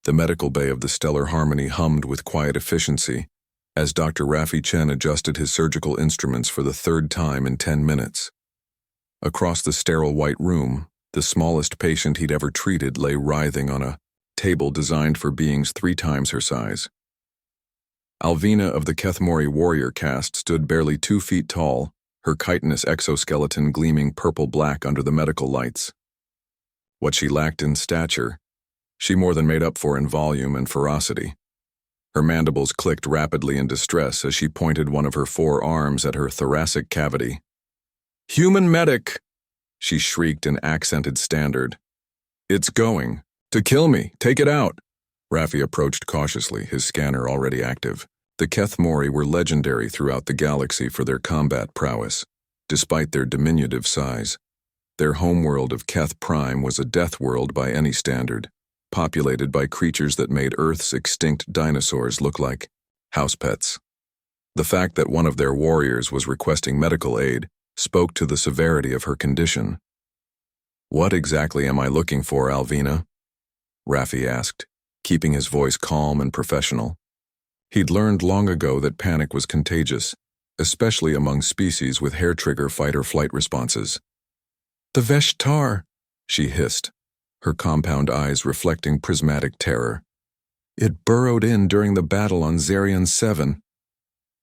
The medical bay of the Stellar Harmony hummed with quiet efficiency as Dr. Raffi Chen adjusted his surgical instruments for the third time in 10 minutes. Across the sterile white room, the smallest patient he'd ever treated lay writhing on a table designed for beings 3 times her size. Alvina of the Kethmori warrior caste stood barely 2 feet tall, her chitinous exoskeleton gleaming purple-black under the medical lights. What she lacked in stature, she more than made up for in volume and ferocity. Her mandibles clicked rapidly in distress as she pointed one of her 4 arms at her thoracic cavity. "Human medic!" she shrieked in accented standard. "It's going. To kill me. Take it out." Raffi approached cautiously, his scanner already active. The Kethmori were legendary throughout the galaxy for their combat prowess, despite their diminutive size. Their homeworld of Keth Prime was a death world by any standard, populated by creatures that made Earth's extinct dinosaurs look like house pets. The fact that one of their warriors was requesting medical aid spoke to the severity of her condition. "What exactly am I looking for, Alvina?" Raffi asked, keeping his voice calm and professional. He'd learned long ago that panic was contagious, especially among species with hair-trigger fight-or-flight responses. "The Veshtar," she hissed, her compound eyes reflecting prismatic terror. "It burrowed in during the battle on Zarian 7.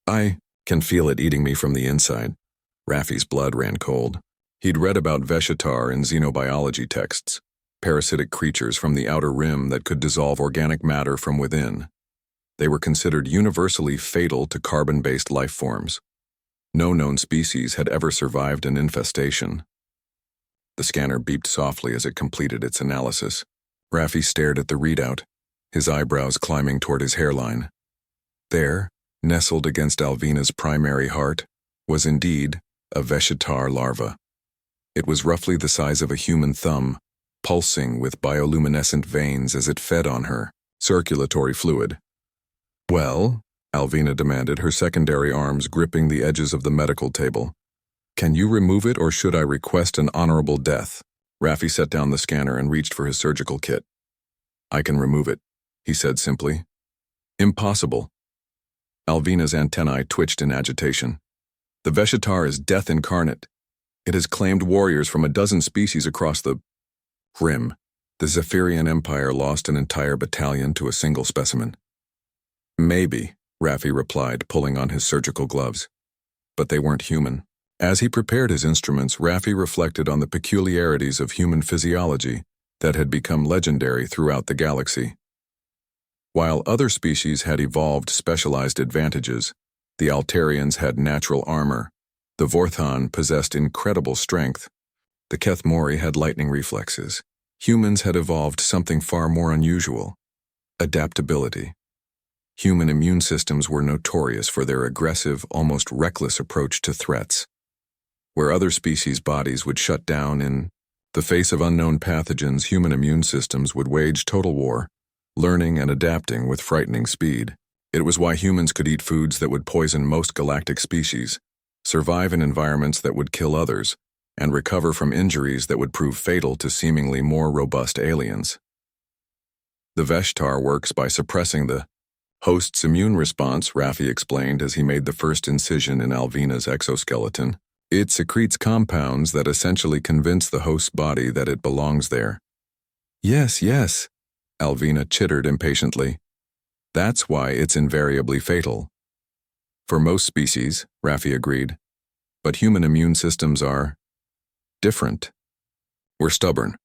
I can feel it eating me from the inside." Raffi's blood ran cold. He'd read about Veshatar in xenobiology texts, parasitic creatures from the outer rim that could dissolve organic matter from within. They were considered universally fatal to carbon-based life forms. No known species had ever survived an infestation. The scanner beeped softly as it completed its analysis. Raffi stared at the readout, his eyebrows climbing toward his hairline. There, nestled against Alvina's primary heart, was indeed a Veshatar larva. It was roughly the size of a human thumb, pulsing with bioluminescent veins as it fed on her circulatory fluid. "Well," Alvina demanded, her secondary arms gripping the edges of the medical table. "Can you remove it, or should I request an honorable death?" Raffi set down the scanner and reached for his surgical kit. "I can remove it," he said simply. "Impossible." Alvina's antennae twitched in agitation. "The Veshatar is death incarnate. It has claimed warriors from a dozen species across the rim. The Zephyrian Empire lost an entire battalion to a single specimen." "Maybe," Raffi replied, pulling on his surgical gloves. "But they weren't human." As he prepared his instruments, Raffi reflected on the peculiarities of human physiology that had become legendary throughout the galaxy. While other species had evolved specialized advantages, the Altarians had natural armor, the Vorthan possessed incredible strength, the Kethmori had lightning reflexes. Humans had evolved something far more unusual: adaptability. Human immune systems were notorious for their aggressive, almost reckless approach to threats. Where other species' bodies would shut down in the face of unknown pathogens, human immune systems would wage total war, learning and adapting with frightening speed. It was why humans could eat foods that would poison most galactic species, survive in environments that would kill others, and recover from injuries that would prove fatal to seemingly more robust aliens. The Veshtar works by suppressing the host's immune response, Raffi explained as he made the first incision in Alvina's exoskeleton. It secretes compounds that essentially convince the host's body that it belongs there. Yes, Alvina chittered impatiently. "That's why it's invariably fatal." "For most species," Raffi agreed. "But human immune systems are different. We're stubborn.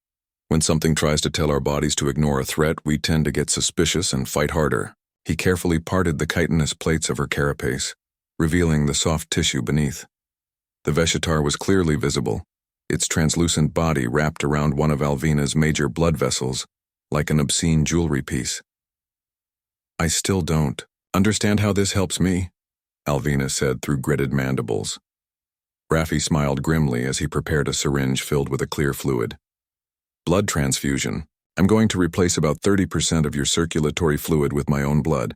When something tries to tell our bodies to ignore a threat, we tend to get suspicious and fight harder." He carefully parted the chitinous plates of her carapace, revealing the soft tissue beneath. The Veshatar was clearly visible, its translucent body wrapped around one of Alvina's major blood vessels, like an obscene jewelry piece. "I still don't understand how this helps me," Alvina said through gritted mandibles. Raffi smiled grimly as he prepared a syringe filled with a clear fluid. "Blood transfusion. I'm going to replace about 30% of your circulatory fluid with my own blood.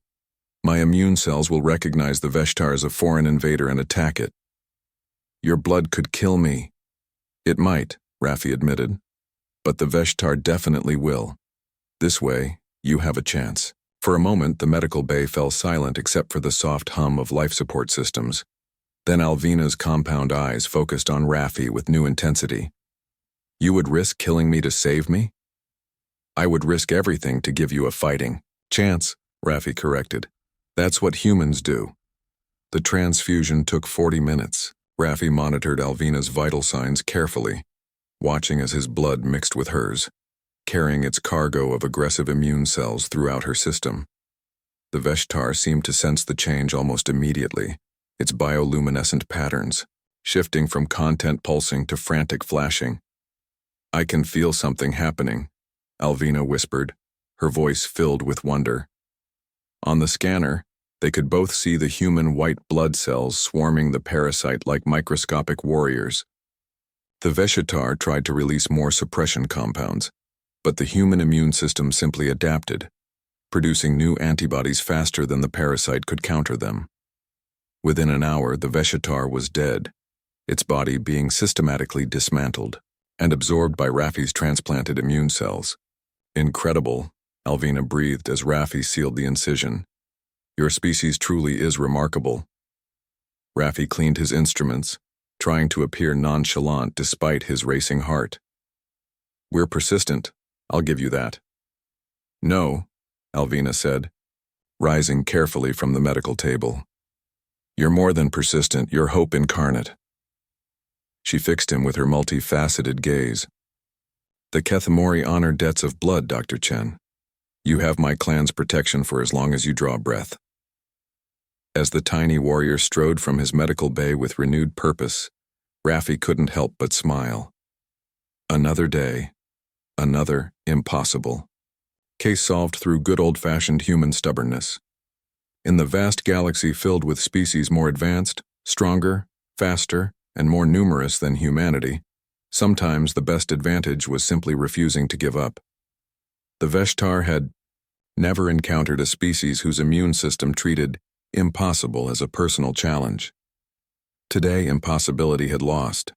My immune cells will recognize the Veshtar as a foreign invader and attack it." "Your blood could kill me." "It might," Raffi admitted. "But the Veshtar definitely will. This way, You have a chance. For a moment, the medical bay fell silent except for the soft hum of life support systems. Then Alvina's compound eyes focused on Raffi with new intensity. You would risk killing me to save me? I would risk everything to give you a fighting chance, Raffi corrected. That's what humans do. The transfusion took 40 minutes. Raffi monitored Alvina's vital signs carefully, watching as his blood mixed with hers, carrying its cargo of aggressive immune cells throughout her system. The Veshtar seemed to sense the change almost immediately, its bioluminescent patterns, shifting from content pulsing to frantic flashing. I can feel something happening, Alvina whispered, her voice filled with wonder. On the scanner, they could both see the human white blood cells swarming the parasite like microscopic warriors. The Veshitar tried to release more suppression compounds, but the human immune system simply adapted, producing new antibodies faster than the parasite could counter them. Within an hour, the Veshitar was dead, its body being systematically dismantled and absorbed by Raffi's transplanted immune cells. Incredible, Alvina breathed as Raffi sealed the incision. Your species truly is remarkable. Raffi cleaned his instruments, trying to appear nonchalant despite his racing heart. We're persistent, I'll give you that. No, Alvina said, rising carefully from the medical table. You're more than persistent, you're hope incarnate. She fixed him with her multifaceted gaze. The Kethamori honor debts of blood, Dr. Chen. You have my clan's protection for as long as you draw breath. As the tiny warrior strode from his medical bay with renewed purpose, Raffi couldn't help but smile. Another day, another impossible. Case solved through good old-fashioned human stubbornness. In the vast galaxy filled with species more advanced, stronger, faster, and more numerous than humanity, sometimes the best advantage was simply refusing to give up. The Veshtar had never encountered a species whose immune system treated impossible as a personal challenge. Today, impossibility had lost,